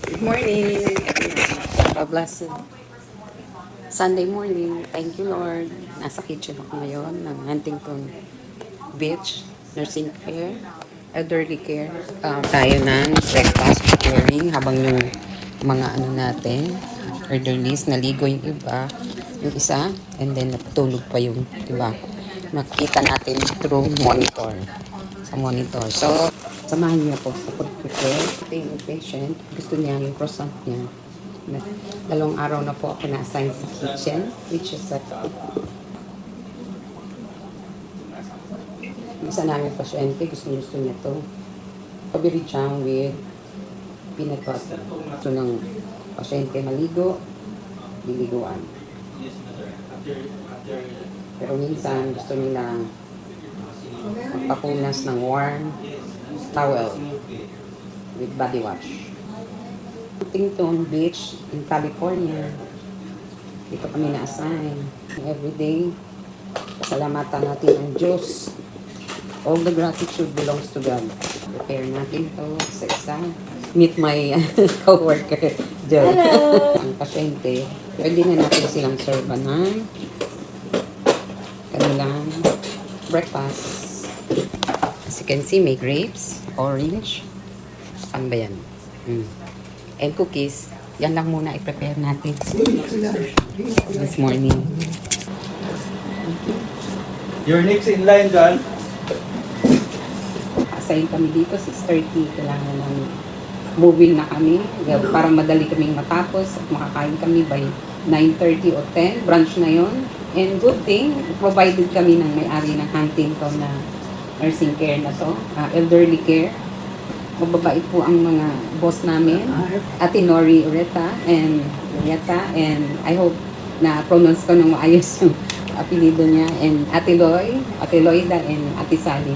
Good morning. A blessed Sunday morning. Thank you, Lord. Nasa kitchen ako ngayon ng Huntington Beach Nursing Care, Elderly Care. Tayo ng breakfast preparing habang yung mga ano natin, elderlies, naligo yung iba, yung isa, and then natutulog pa yung iba. Makita natin through monitor. Sa monitor. So, samahan niyo po sa pag-prepare. Ito yung patient. Gusto niya yung croissant niya. Dalawang araw na po ako na-assign sa kitchen, which is at isa namin pasyente, gusto niya to. Pabirichang with peanut butter. Gusto ng pasyente maligo, liliguan. Pero minsan gusto nila magpapunas ng warm towel with body wash. Huntington Beach in California. Dito kami na-assign. Everyday, pasalamatan natin ang Diyos. All the gratitude belongs to God. Prepare natin to sa isa. Meet my co-worker, Joy. Ang pasyente, pwede na natin silang serve ng kanilang breakfast. As you can see, may grapes, orange, ano ba yan? And cookies. Yan lang muna i-prepare natin this morning. You're next in line, John. Assign kami dito, 6:30. Kailangan namin moving na kami. Para madali kaming matapos at makakain kami by 9:30 o 10. Brunch na yon. And good thing, provided kami ng may-ari ng Huntington na nursing care na to, elderly care. Mababait po ang mga boss namin, Ate Nori Ureta, and I hope na pronounce ko ng maayos yung apelido niya, and Ate Loida, and Ate Sally.